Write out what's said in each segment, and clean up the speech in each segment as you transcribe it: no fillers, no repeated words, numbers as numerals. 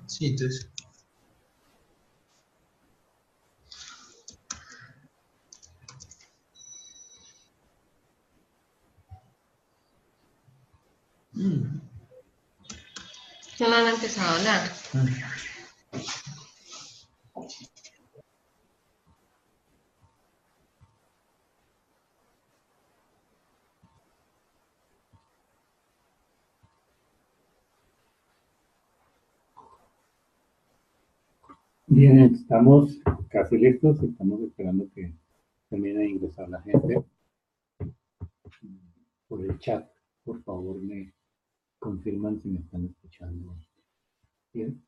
Sí, entonces. No han empezado a hablar. Bien, estamos casi listos, estamos esperando que termine de ingresar la gente. Por el chat, por favor, me confirman si me están escuchando bien.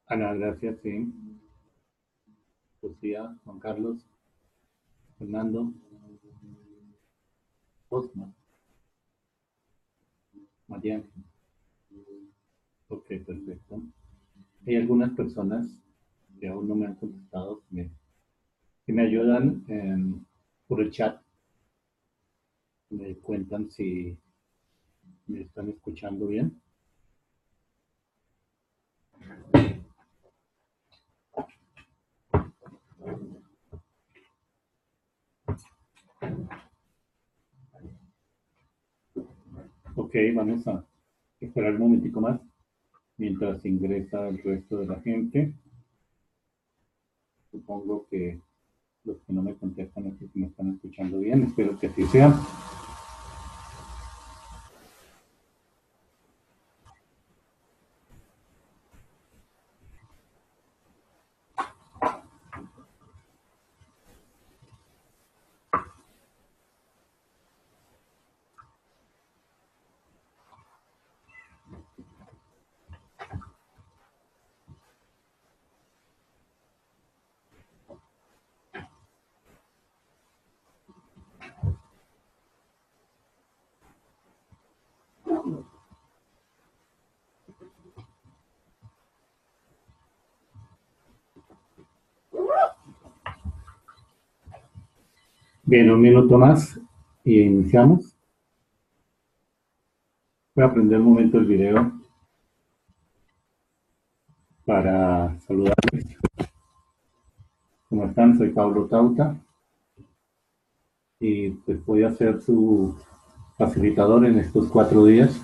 Ana, gracias, sí. Lucía, Juan Carlos, Fernando, Osma, María. Ok, perfecto. Hay algunas personas que aún no me han contestado, que me ayudan por el chat, me cuentan si me están escuchando bien. Ok, vamos a esperar un momentico más mientras ingresa el resto de la gente. Supongo que los que no me contestan es que me están escuchando bien. Espero que así sea. Bien, un minuto más y iniciamos. Voy a prender un momento el video para saludarles. ¿Cómo están? Soy Pablo Tauta y pues voy a ser su facilitador en estos 4 días.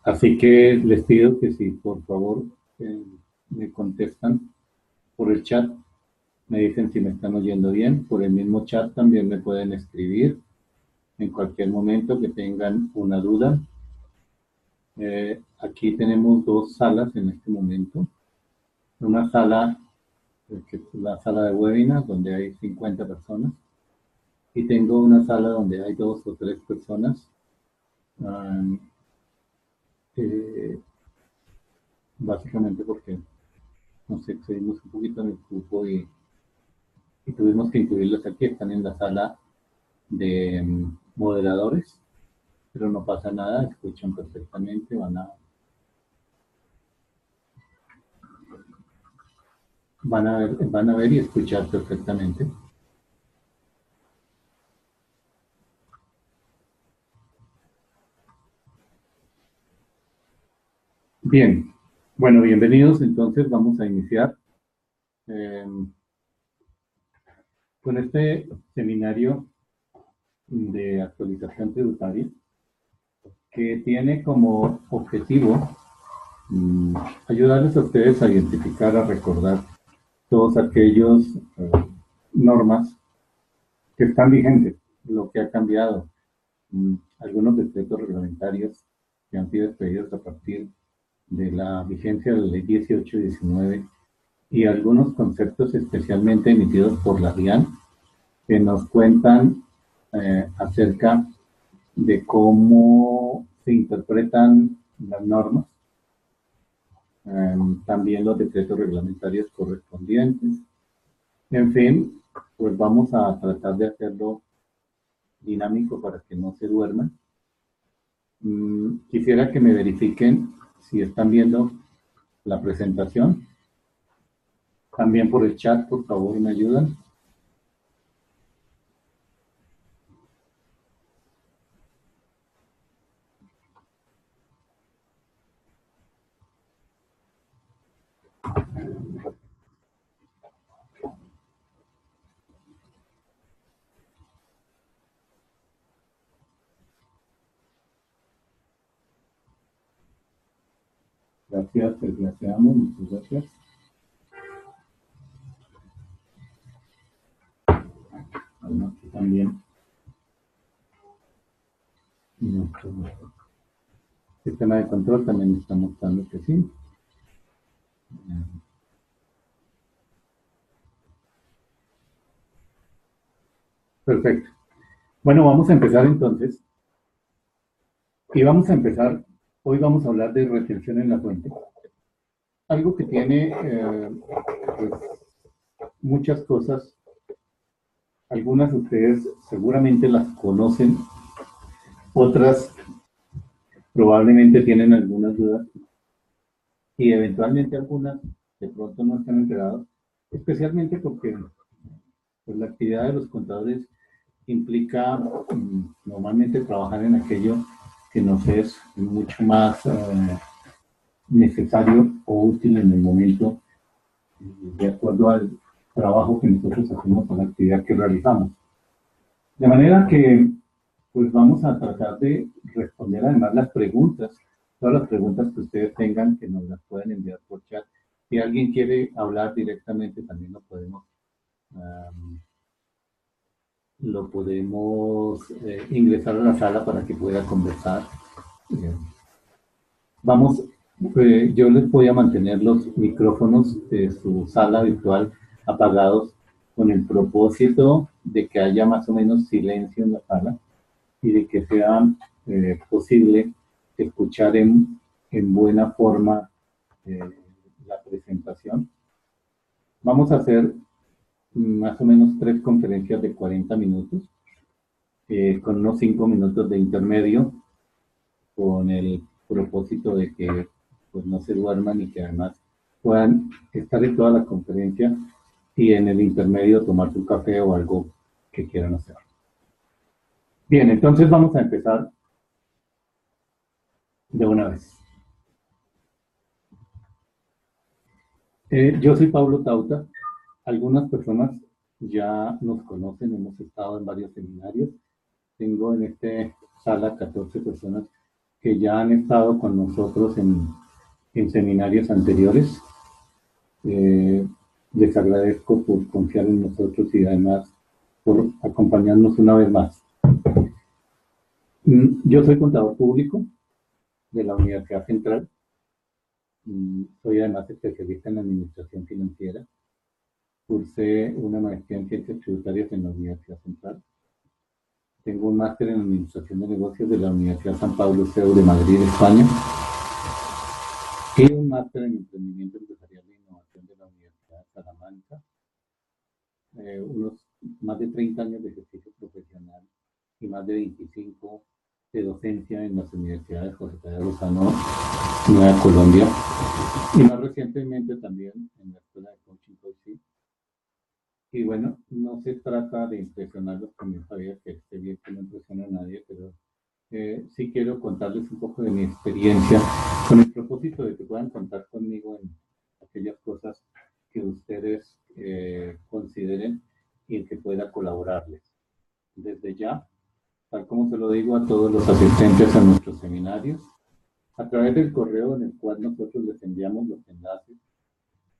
Así que les pido que si por favor me contestan por el chat, me dicen si me están oyendo bien. Por el mismo chat también me pueden escribir en cualquier momento que tengan una duda. Aquí tenemos 2 salas en este momento. Una sala, que es la sala de webinar, donde hay 50 personas. Y tengo una sala donde hay 2 o 3 personas. Básicamente porque nos excedimos un poquito en el grupo y tuvimos que incluirlos aquí. Están en la sala de moderadores, pero no pasa nada, escuchan perfectamente, van a ver y escuchar perfectamente. Bien, bueno, bienvenidos. Entonces vamos a iniciar con este seminario de actualización tributaria que tiene como objetivo ayudarles a ustedes a identificar, a recordar todos aquellos normas que están vigentes, lo que ha cambiado, algunos decretos reglamentarios que han sido expedidos a partir de la vigencia de la ley 18 y 19 y algunos conceptos especialmente emitidos por la DIAN que nos cuentan acerca de cómo se interpretan las normas, también los decretos reglamentarios correspondientes. En fin, pues vamos a tratar de hacerlo dinámico para que no se duerman. Quisiera que me verifiquen si están viendo la presentación. También por el chat, por favor, me ayudan. Gracias, desgraciamos, muchas gracias. Bueno, aquí también. Nuestro sistema de control también está mostrando que sí. Perfecto. Bueno, vamos a empezar entonces. Y vamos a empezar, hoy vamos a hablar de retención en la fuente. Algo que tiene pues, muchas cosas. Algunas de ustedes seguramente las conocen, otras probablemente tienen algunas dudas y eventualmente algunas de pronto no están enterados, especialmente porque pues, la actividad de los contadores implica normalmente trabajar en aquello que nos es mucho más necesario o útil en el momento, de acuerdo al trabajo que nosotros hacemos con la actividad que realizamos. De manera que, pues vamos a tratar de responder además las preguntas, todas las preguntas que ustedes tengan, que nos las pueden enviar por chat. Si alguien quiere hablar directamente, también lo podemos ingresar a la sala para que pueda conversar. Yo les voy a mantener los micrófonos de su sala virtual apagados con el propósito de que haya más o menos silencio en la sala y de que sea posible escuchar en buena forma la presentación. Vamos a hacer más o menos 3 conferencias de 40 minutos, con unos 5 minutos de intermedio, con el propósito de que pues, no se duerman y que además puedan estar en toda la conferencia y en el intermedio tomar su café o algo que quieran hacer. Bien, entonces vamos a empezar de una vez. Yo soy Pablo Tauta. Algunas personas ya nos conocen, hemos estado en varios seminarios. Tengo en esta sala 14 personas que ya han estado con nosotros en seminarios anteriores. Les agradezco por confiar en nosotros y además por acompañarnos una vez más. Yo soy contador público de la Universidad Central. Soy además especialista en administración financiera. Cursé una maestría en ciencias tributarias en la Universidad Central. Tengo un máster en administración de negocios de la Universidad San Pablo CEU de Madrid, España. Y un máster en emprendimiento empresarial e innovación de la Universidad de Salamanca. Unos más de 30 años de ejercicio profesional y más de 25 de docencia en las universidades José Tadeo Lozano, Nueva Colombia, y más recientemente también en la Escuela de Coaching Coaching. Y bueno, no se trata de impresionarlos con mis tareas, que esté bien que no impresiona a nadie, pero sí quiero contarles un poco de mi experiencia con el propósito de que puedan contar conmigo en aquellas cosas que ustedes consideren y en que pueda colaborarles. Desde ya, tal como se lo digo a todos los asistentes a nuestros seminarios, a través del correo en el cual nosotros les enviamos los enlaces,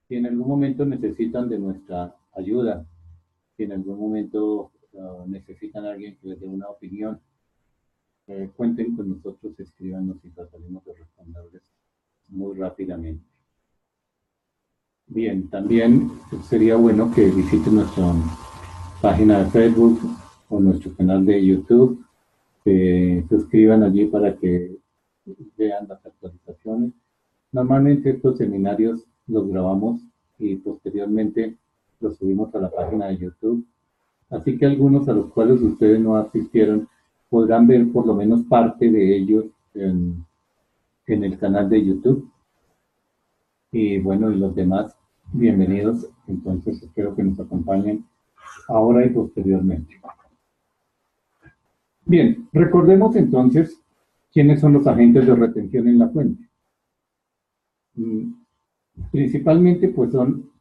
si en algún momento necesitan de nuestra ayuda, si en algún momento necesitan a alguien que les dé una opinión, cuenten con nosotros, escríbanos y trataremos de responderles muy rápidamente. Bien, también sería bueno que visiten nuestra página de Facebook o nuestro canal de YouTube, se suscriban allí para que vean las actualizaciones. Normalmente estos seminarios los grabamos y posteriormente los subimos a la página de YouTube. Así que algunos a los cuales ustedes no asistieron podrán ver por lo menos parte de ellos en el canal de YouTube. Y bueno, y los demás, bienvenidos. Entonces espero que nos acompañen ahora y posteriormente. Bien, recordemos entonces quiénes son los agentes de retención en la fuente. Principalmente pues son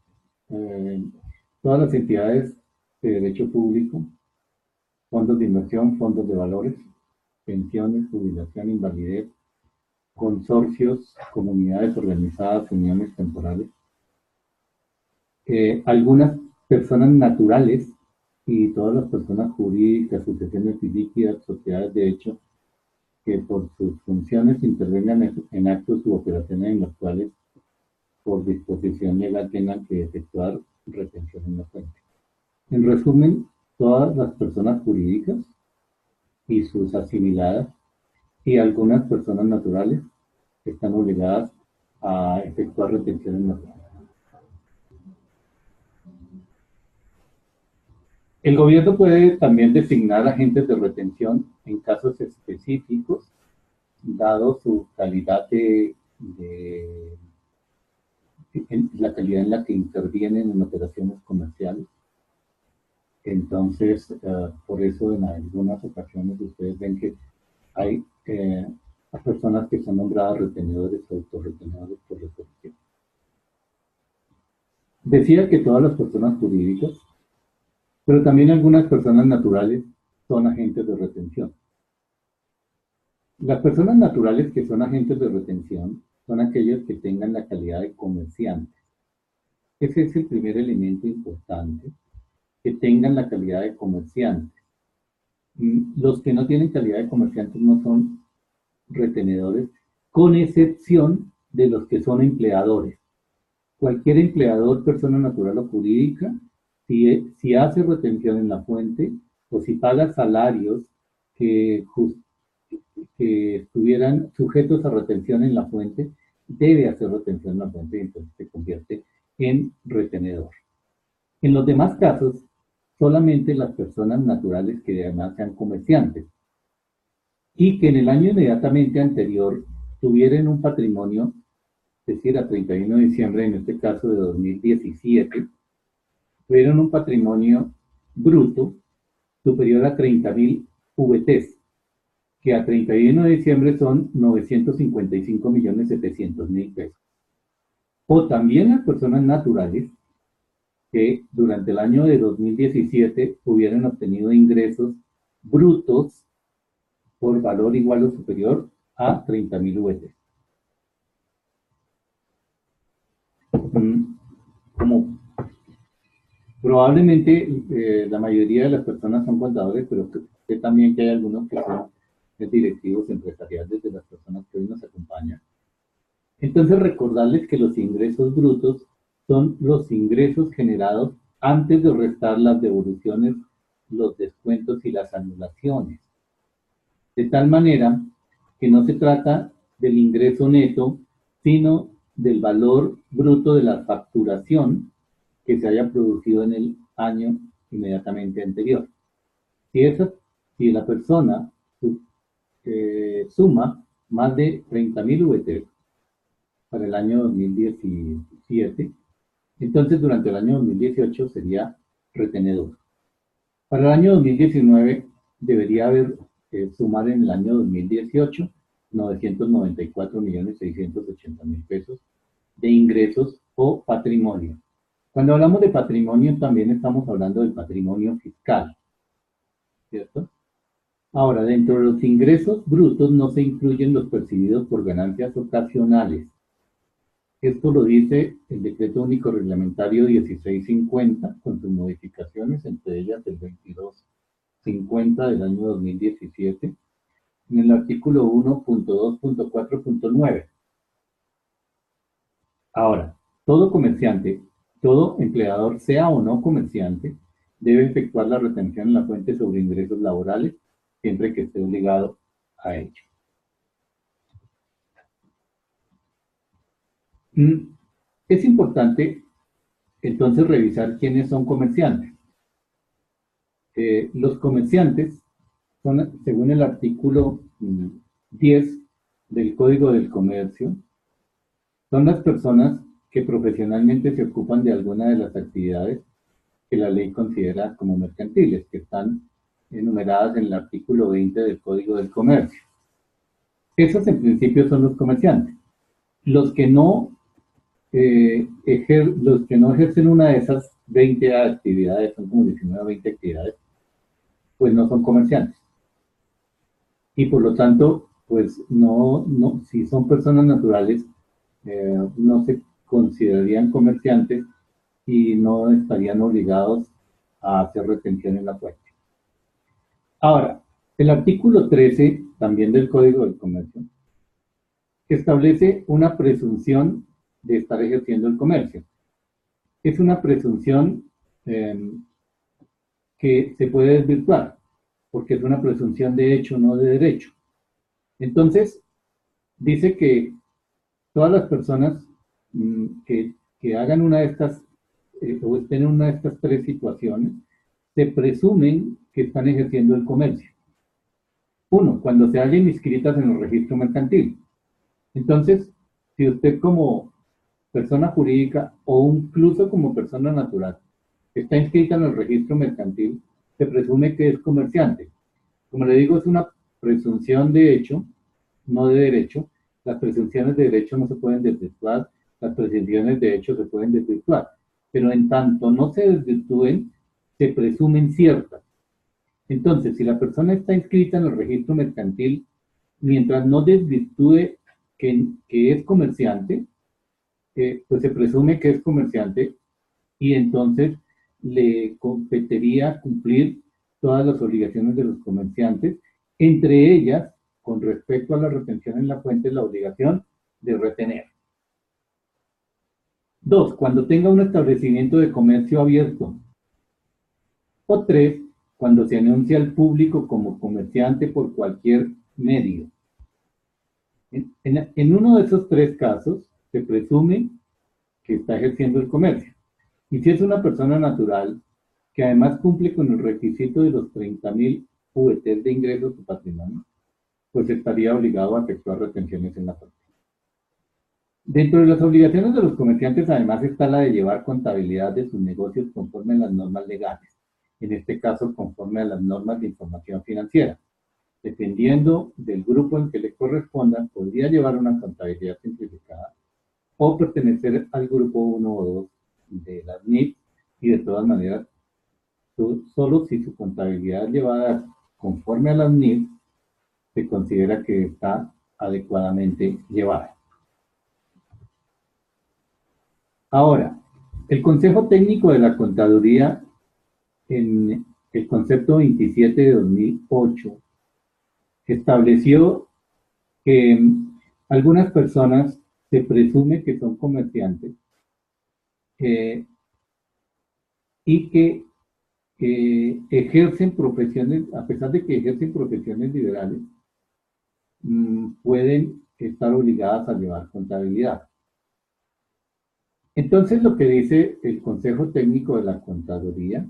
todas las entidades de derecho público, fondos de inversión, fondos de valores, pensiones, jubilación, invalidez, consorcios, comunidades organizadas, uniones temporales, algunas personas naturales y todas las personas jurídicas, asociaciones ilíquidas, sociedades de hecho, que por sus funciones intervengan en actos u operaciones en los cuales por disposición legal tengan que efectuar retención en la fuente. En resumen, todas las personas jurídicas y sus asimiladas y algunas personas naturales están obligadas a efectuar retención en la fuente. El gobierno puede también designar agentes de retención en casos específicos, dado su calidad la calidad en la que intervienen en operaciones comerciales. Entonces, por eso en algunas ocasiones ustedes ven que hay personas que son nombradas retenedores o autorretenedores por retención. Decía que todas las personas jurídicas, pero también algunas personas naturales son agentes de retención. Las personas naturales que son agentes de retención son aquellos que tengan la calidad de comerciantes. Ese es el primer elemento importante, que tengan la calidad de comerciantes. Los que no tienen calidad de comerciantes no son retenedores, con excepción de los que son empleadores. Cualquier empleador, persona natural o jurídica, si hace retención en la fuente o si paga salarios que estuvieran sujetos a retención en la fuente, debe hacer retención en la fuente y entonces se convierte en retenedor. En los demás casos, solamente las personas naturales que además sean comerciantes y que en el año inmediatamente anterior tuvieran un patrimonio, es decir, a 31 de diciembre, en este caso de 2017, tuvieron un patrimonio bruto superior a 30.000 VTs, que a 31 de diciembre son 955.700.000 pesos. O también las personas naturales que durante el año de 2017 hubieran obtenido ingresos brutos por valor igual o superior a 30.000 VTs. Como probablemente la mayoría de las personas son contadores, pero sé también que hay algunos que son directivos empresariales de las personas que hoy nos acompañan. Entonces, recordarles que los ingresos brutos son los ingresos generados antes de restar las devoluciones, los descuentos y las anulaciones. De tal manera que no se trata del ingreso neto, sino del valor bruto de la facturación que se haya producido en el año inmediatamente anterior. Si la persona suma más de 30.000 VT para el año 2017, entonces durante el año 2018 sería retenedor. Para el año 2019 debería haber sumar en el año 2018 994.680.000 pesos de ingresos o patrimonio. Cuando hablamos de patrimonio también estamos hablando del patrimonio fiscal, ¿cierto? Ahora, dentro de los ingresos brutos no se incluyen los percibidos por ganancias ocasionales. Esto lo dice el Decreto Único Reglamentario 1650 con sus modificaciones, entre ellas el 2250 del año 2017, en el artículo 1.2.4.9. Ahora, todo comerciante, todo empleador, sea o no comerciante, debe efectuar la retención en la fuente sobre ingresos laborales siempre que esté obligado a ello. Es importante entonces revisar quiénes son comerciantes. Los comerciantes son, según el artículo 10 del Código del Comercio, son las personas que profesionalmente se ocupan de alguna de las actividades que la ley considera como mercantiles, que están enumeradas en el artículo 20 del Código del Comercio. Esos en principio son los comerciantes. Los que no ejercen una de esas 20 actividades, son como 19 o 20 actividades, pues no son comerciantes. Y por lo tanto, pues si son personas naturales, no se considerarían comerciantes y no estarían obligados a hacer retención en la fuente. Ahora, el artículo 13 también del Código del Comercio establece una presunción de estar ejerciendo el comercio. Es una presunción que se puede desvirtuar, porque es una presunción de hecho, no de derecho. Entonces, dice que todas las personas que hagan una de estas, o estén en una de estas tres situaciones, se presumen que están ejerciendo el comercio. Uno, cuando se hallen inscritas en el registro mercantil. Entonces, si usted como persona jurídica o incluso como persona natural está inscrita en el registro mercantil, se presume que es comerciante. Como le digo, es una presunción de hecho, no de derecho. Las presunciones de derecho no se pueden desvirtuar, las presunciones de hecho se pueden desvirtuar. Pero en tanto no se desvirtúen, se presumen ciertas. Entonces, si la persona está inscrita en el registro mercantil, mientras no desvirtúe que es comerciante, pues se presume que es comerciante y entonces le competiría cumplir todas las obligaciones de los comerciantes, entre ellas, con respecto a la retención en la fuente, la obligación de retener. 2. Cuando tenga un establecimiento de comercio abierto. O 3. Cuando se anuncia al público como comerciante por cualquier medio. En uno de esos 3 casos, se presume que está ejerciendo el comercio. Y si es una persona natural, que además cumple con el requisito de los 30.000 UETs de ingresos o patrimonio, pues estaría obligado a efectuar retenciones en la fuente. Dentro de las obligaciones de los comerciantes, además, está la de llevar contabilidad de sus negocios conforme a las normas legales, en este caso conforme a las normas de información financiera. Dependiendo del grupo en que le corresponda, podría llevar una contabilidad simplificada o pertenecer al grupo 1 o 2 de las NIF, y de todas maneras, solo si su contabilidad es llevada conforme a las NIF, se considera que está adecuadamente llevada. Ahora, el Consejo Técnico de la Contaduría, en el concepto 27 de 2008, estableció que algunas personas se presume que son comerciantes y que ejercen profesiones, a pesar de que ejercen profesiones liberales, pueden estar obligadas a llevar contabilidad. Entonces, lo que dice el Consejo Técnico de la Contaduría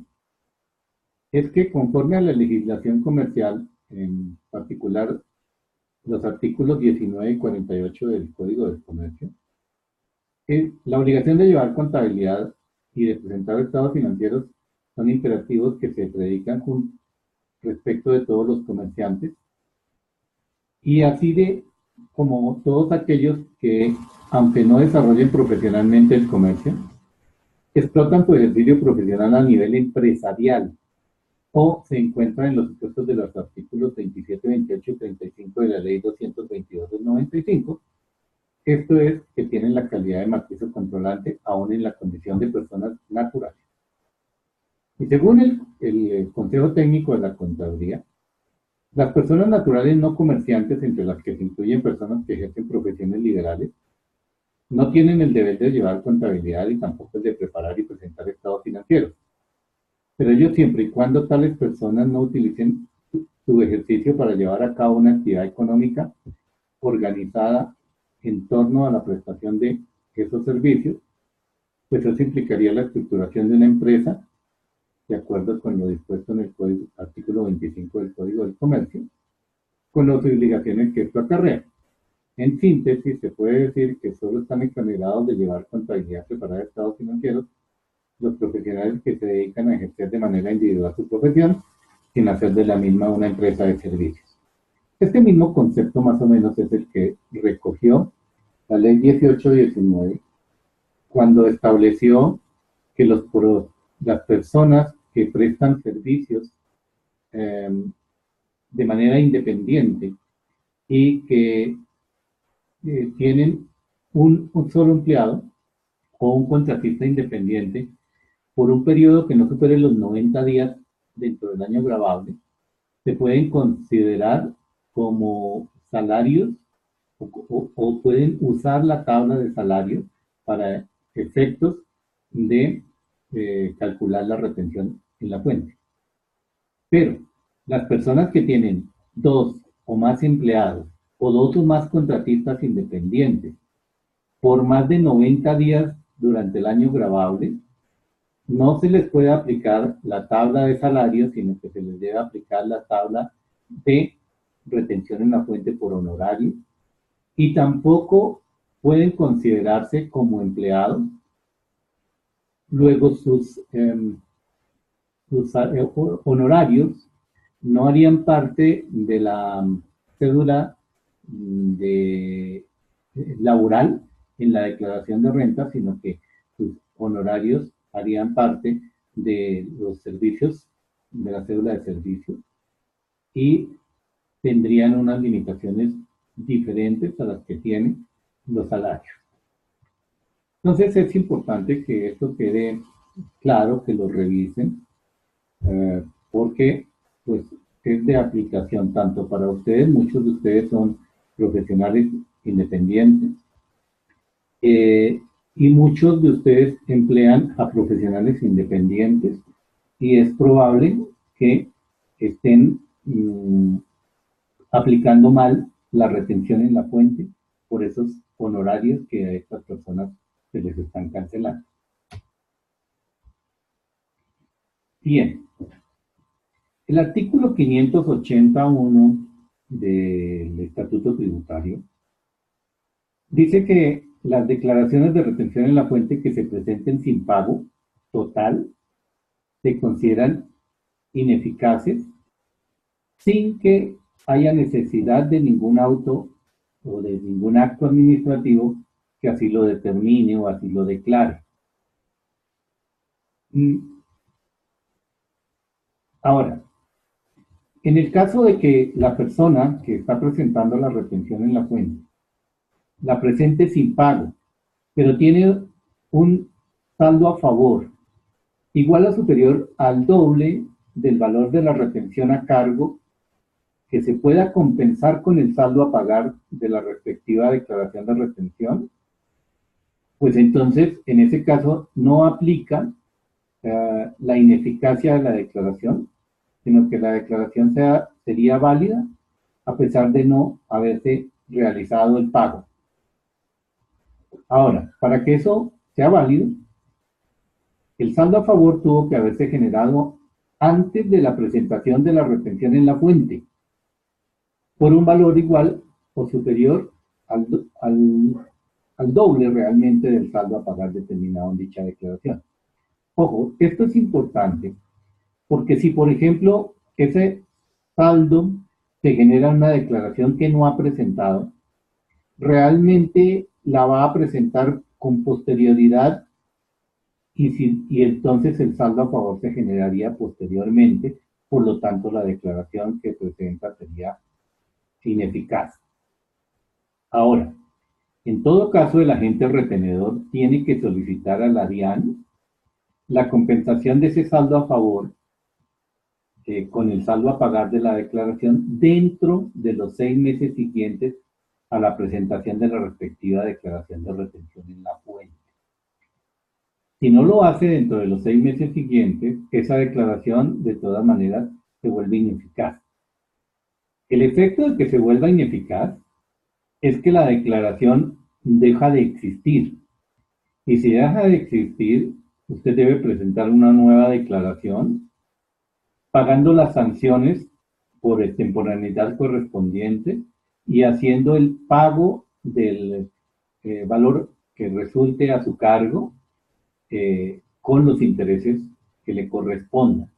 es que, conforme a la legislación comercial, en particular los artículos 19 y 48 del Código del Comercio, la obligación de llevar contabilidad y de presentar estados financieros son imperativos que se predican respecto de todos los comerciantes, y así de como todos aquellos que, aunque no desarrollen profesionalmente el comercio, explotan su ejercicio profesional a nivel empresarial o se encuentran en los supuestos de los artículos 27, 28 y 35 de la Ley 222 del 95. Esto es, que tienen la calidad de matriz o controlante aún en la condición de personas naturales. Y según el Consejo Técnico de la Contaduría, las personas naturales no comerciantes, entre las que se incluyen personas que ejercen profesiones liberales, no tienen el deber de llevar contabilidad y tampoco el de preparar y presentar estados financieros. Pero ellos, siempre y cuando tales personas no utilicen su ejercicio para llevar a cabo una actividad económica organizada en torno a la prestación de esos servicios, pues eso implicaría la estructuración de una empresa, de acuerdo con lo dispuesto en el artículo 25 del Código del Comercio, con las obligaciones que esto acarrea. En síntesis, se puede decir que solo están exonerados de llevar contabilidad preparada de estados financieros los profesionales que se dedican a ejercer de manera individual su profesión, sin hacer de la misma una empresa de servicios. Este mismo concepto más o menos es el que recogió la Ley 1819, cuando estableció que las personas que prestan servicios de manera independiente y que tienen un solo empleado o un contratista independiente por un periodo que no supere los 90 días dentro del año gravable, se pueden considerar como salarios o pueden usar la tabla de salario para efectos de calcular la retención en la fuente. Pero las personas que tienen 2 o más empleados o 2 o más contratistas independientes por más de 90 días durante el año gravable, no se les puede aplicar la tabla de salario, sino que se les debe aplicar la tabla de retención en la fuente por honorario, y tampoco pueden considerarse como empleados. Luego sus honorarios no harían parte de la cédula laboral en la declaración de renta, sino que sus honorarios harían parte de los servicios, de la cédula de servicio, y tendrían unas limitaciones diferentes a las que tienen los salarios. Entonces es importante que esto quede claro, que lo revisen, porque pues es de aplicación tanto para ustedes, muchos de ustedes son profesionales independientes, y muchos de ustedes emplean a profesionales independientes y es probable que estén aplicando mal la retención en la fuente por esos honorarios que a estas personas se les están cancelando. Bien, el artículo 581 del Estatuto Tributario dice que las declaraciones de retención en la fuente que se presenten sin pago total se consideran ineficaces sin que haya necesidad de ningún auto o de ningún acto administrativo que así lo determine o así lo declare. Ahora, en el caso de que la persona que está presentando la retención en la fuente la presente sin pago, pero tiene un saldo a favor igual o superior al doble del valor de la retención a cargo que se pueda compensar con el saldo a pagar de la respectiva declaración de retención, pues entonces en ese caso no aplica la ineficacia de la declaración, sino que la declaración sería válida a pesar de no haberse realizado el pago. Ahora, para que eso sea válido, el saldo a favor tuvo que haberse generado antes de la presentación de la retención en la fuente, por un valor igual o superior al doble realmente del saldo a pagar determinado en dicha declaración. Ojo, esto es importante, porque si, por ejemplo, ese saldo se genera una declaración que no ha presentado, realmente la va a presentar con posterioridad y entonces el saldo a favor se generaría posteriormente, por lo tanto la declaración que presenta sería ineficaz. Ahora, en todo caso el agente retenedor tiene que solicitar a la DIAN la compensación de ese saldo a favor con el saldo a pagar de la declaración dentro de los 6 meses siguientes a la presentación de la respectiva declaración de retención en la fuente. Si no lo hace dentro de los 6 meses siguientes, esa declaración de todas maneras se vuelve ineficaz. El efecto de que se vuelva ineficaz es que la declaración deja de existir. Y si deja de existir, usted debe presentar una nueva declaración pagando las sanciones por extemporaneidad correspondiente y haciendo el pago del valor que resulte a su cargo con los intereses que le correspondan.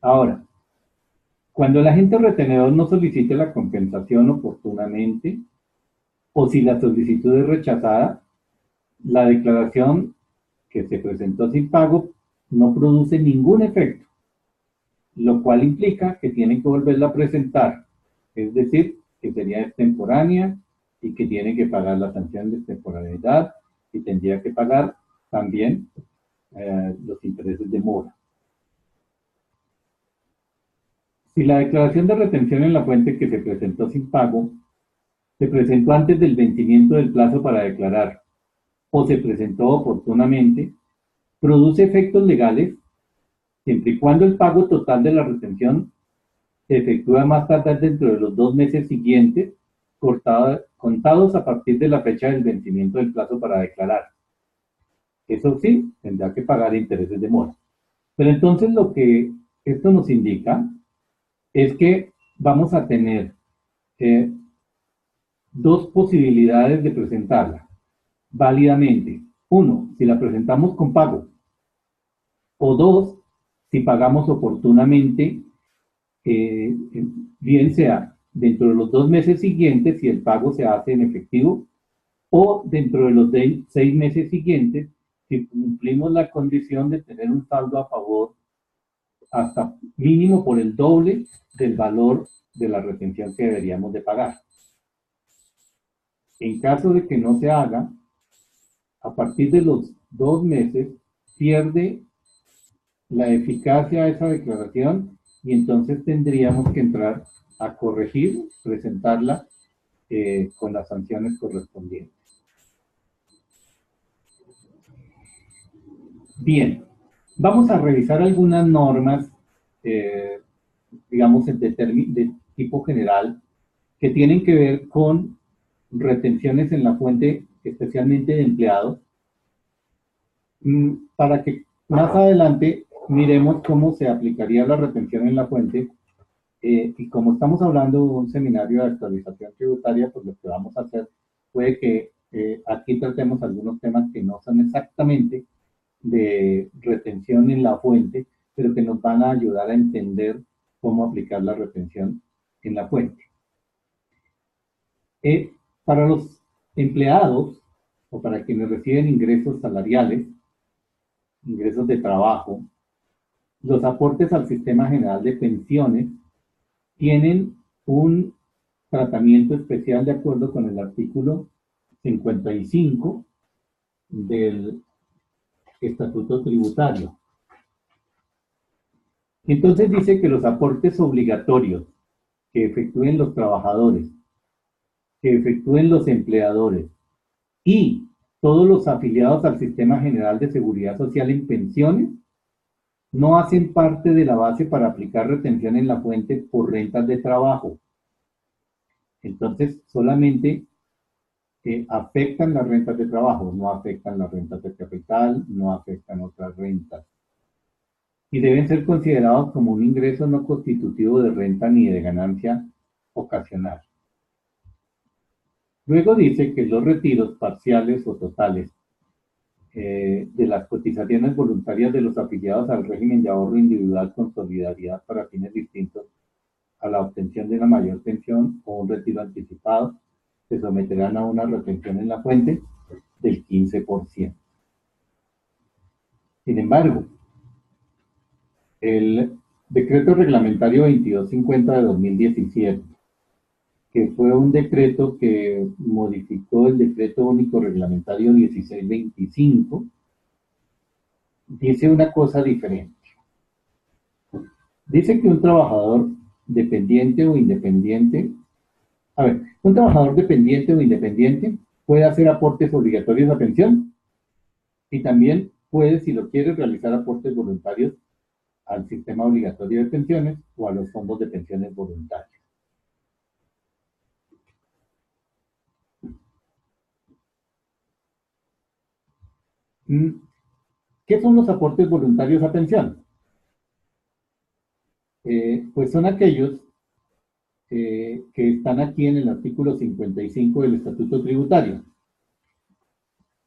Ahora, cuando el agente retenedor no solicite la compensación oportunamente o si la solicitud es rechazada, la declaración que se presentó sin pago no produce ningún efecto, lo cual implica que tiene que volverla a presentar, es decir, que sería extemporánea y que tiene que pagar la sanción de extemporaneidad y tendría que pagar también los intereses de mora. Si la declaración de retención en la fuente que se presentó sin pago se presentó antes del vencimiento del plazo para declarar o se presentó oportunamente, produce efectos legales siempre y cuando el pago total de la retención se efectúa más tarde dentro de los 2 meses siguientes, contados a partir de la fecha del vencimiento del plazo para declarar. Eso sí, tendrá que pagar intereses de mora. Pero entonces lo que esto nos indica es que vamos a tener 2 posibilidades de presentarla válidamente. 1, si la presentamos con pago. O 2, si pagamos oportunamente, bien sea dentro de los 2 meses siguientes, si el pago se hace en efectivo, o dentro de los 6 meses siguientes, si cumplimos la condición de tener un saldo a favor hasta mínimo por el doble del valor de la retención que deberíamos de pagar. En caso de que no se haga, a partir de los 2 meses pierde la eficacia de esa declaración y entonces tendríamos que entrar a corregir, presentarla con las sanciones correspondientes. Bien, vamos a revisar algunas normas, digamos, de tipo general, que tienen que ver con retenciones en la fuente, especialmente de empleados, para que más adelante miremos cómo se aplicaría la retención en la fuente. Y como estamos hablando de un seminario de actualización tributaria, pues lo que vamos a hacer puede que aquí tratemos algunos temas que no son exactamente de retención en la fuente, pero que nos van a ayudar a entender cómo aplicar la retención en la fuente. Para los empleados o para quienes reciben ingresos salariales, ingresos de trabajo, los aportes al Sistema General de Pensiones tienen un tratamiento especial de acuerdo con el artículo 55 del Estatuto Tributario. Entonces dice que los aportes obligatorios que efectúen los trabajadores, que efectúen los empleadores y todos los afiliados al Sistema General de Seguridad Social en pensiones no hacen parte de la base para aplicar retención en la fuente por rentas de trabajo. Entonces, solamente afectan las rentas de trabajo, no afectan las rentas de capital, no afectan otras rentas. Y deben ser considerados como un ingreso no constitutivo de renta ni de ganancia ocasional. Luego dice que los retiros parciales o totales de las cotizaciones voluntarias de los afiliados al régimen de ahorro individual con solidaridad para fines distintos a la obtención de una mayor pensión o un retiro anticipado se someterán a una retención en la fuente del 15%. Sin embargo, el decreto reglamentario 2250 de 2017, que fue un decreto que modificó el decreto único reglamentario 1625, dice una cosa diferente. Dice que un trabajador dependiente o independiente, un trabajador dependiente o independiente puede hacer aportes obligatorios a pensión y también puede, si lo quiere, realizar aportes voluntarios al sistema obligatorio de pensiones o a los fondos de pensiones voluntarios. ¿Qué son los aportes voluntarios a pensión? Pues son aquellos que están aquí en el artículo 55 del Estatuto Tributario,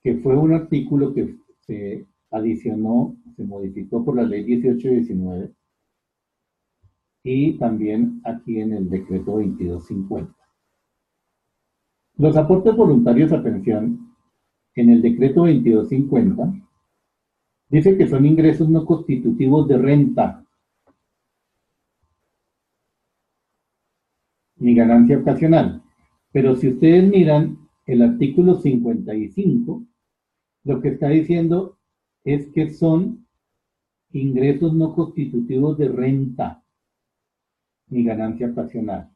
que fue un artículo que se adicionó, se modificó por la Ley 1819 y también aquí en el Decreto 2250. Los aportes voluntarios a pensión en el Decreto 2250 dice que son ingresos no constitutivos de renta ni ganancia ocasional. Pero si ustedes miran el artículo 55, lo que está diciendo es que son ingresos no constitutivos de renta ni ganancia ocasional.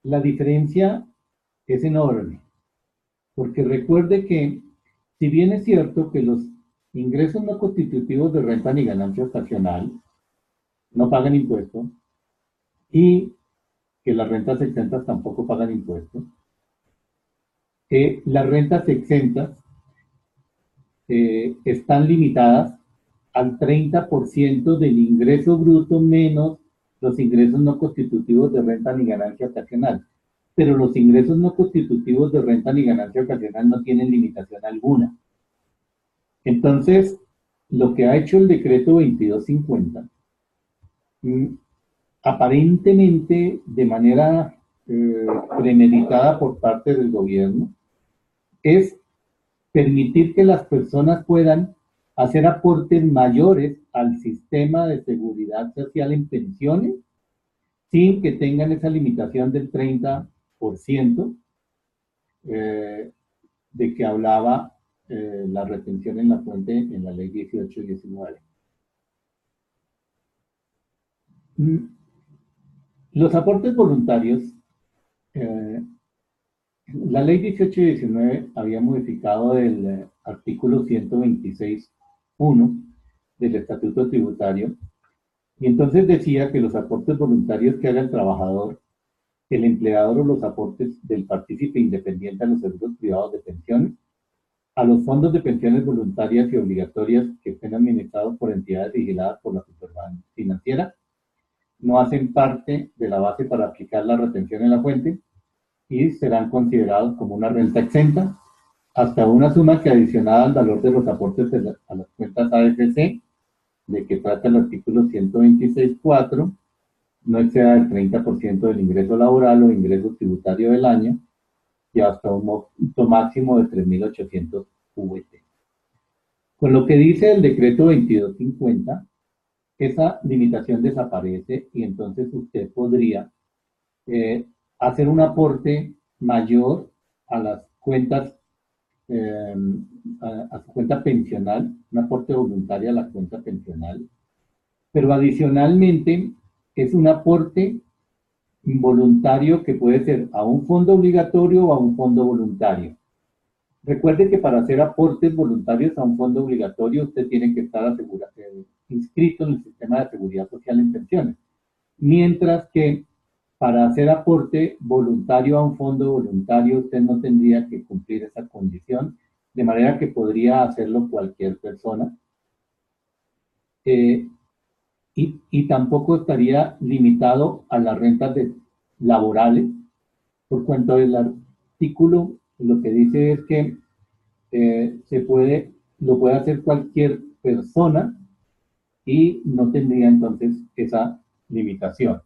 La diferencia es enorme, porque recuerde que, si bien es cierto que los ingresos no constitutivos de renta ni ganancia ocasional no pagan impuestos y que las rentas exentas tampoco pagan impuestos, las rentas exentas están limitadas al 30% del ingreso bruto menos los ingresos no constitutivos de renta ni ganancia ocasional. Pero los ingresos no constitutivos de renta ni ganancia ocasional no tienen limitación alguna. Entonces, lo que ha hecho el decreto 2250, aparentemente de manera premeditada por parte del gobierno, es permitir que las personas puedan hacer aportes mayores al sistema de seguridad social en pensiones, sin que tengan esa limitación del 30% de que hablaba la retención en la fuente en la ley 1819. Los aportes voluntarios, la ley 1819 había modificado el artículo 126.1 del Estatuto Tributario, y entonces decía que los aportes voluntarios que haga el trabajador, el empleador, o los aportes del partícipe independiente a los seguros privados de pensiones, a los fondos de pensiones voluntarias y obligatorias que estén administrados por entidades vigiladas por la Supervisión Financiera, no hacen parte de la base para aplicar la retención en la fuente y serán considerados como una renta exenta hasta una suma que, adicionada al valor de los aportes a las cuentas AFC, de que trata el artículo 126.4, no exceda el 30% del ingreso laboral o ingreso tributario del año, y hasta un monto máximo de 3.800 VT. Con lo que dice el decreto 2250, esa limitación desaparece, y entonces usted podría hacer un aporte mayor a las cuentas, a su cuenta pensional, un aporte voluntario a la cuenta pensional, pero adicionalmente es un aporte involuntario que puede ser a un fondo obligatorio o a un fondo voluntario. Recuerde que para hacer aportes voluntarios a un fondo obligatorio usted tiene que estar inscrito en el sistema de seguridad social en pensiones, mientras que para hacer aporte voluntario a un fondo voluntario usted no tendría que cumplir esa condición, de manera que podría hacerlo cualquier persona. Y tampoco estaría limitado a las rentas laborales, por cuanto el artículo lo que dice es que lo puede hacer cualquier persona y no tendría entonces esa limitación.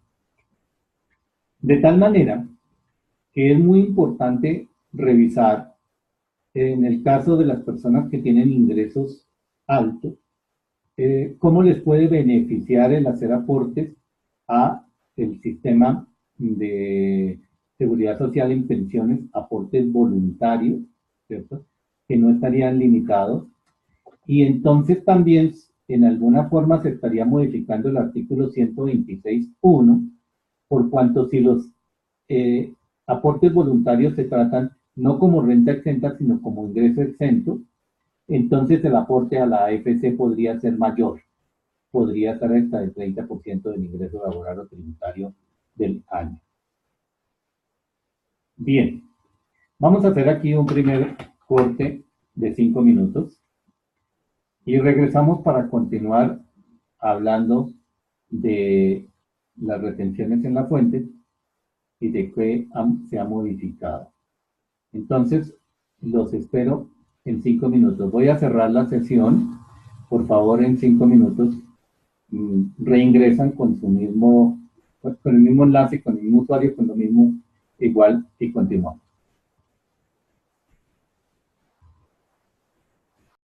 De tal manera que es muy importante revisar, en el caso de las personas que tienen ingresos altos, cómo les puede beneficiar el hacer aportes a el sistema de seguridad social en pensiones, aportes voluntarios, ¿cierto?, que no estarían limitados. Y entonces también en alguna forma se estaría modificando el artículo 126.1, por cuanto si los aportes voluntarios se tratan no como renta exenta, sino como ingreso exento, entonces el aporte a la AFC podría ser mayor, podría ser hasta el 30% del ingreso laboral o tributario del año. Bien, vamos a hacer aquí un primer corte de 5 minutos y regresamos para continuar hablando de las retenciones en la fuente y de qué se ha modificado. Entonces, los espero en 5 minutos. Voy a cerrar la sesión. Por favor, en 5 minutos reingresan con el mismo enlace, con el mismo usuario, con lo mismo igual, y continuamos.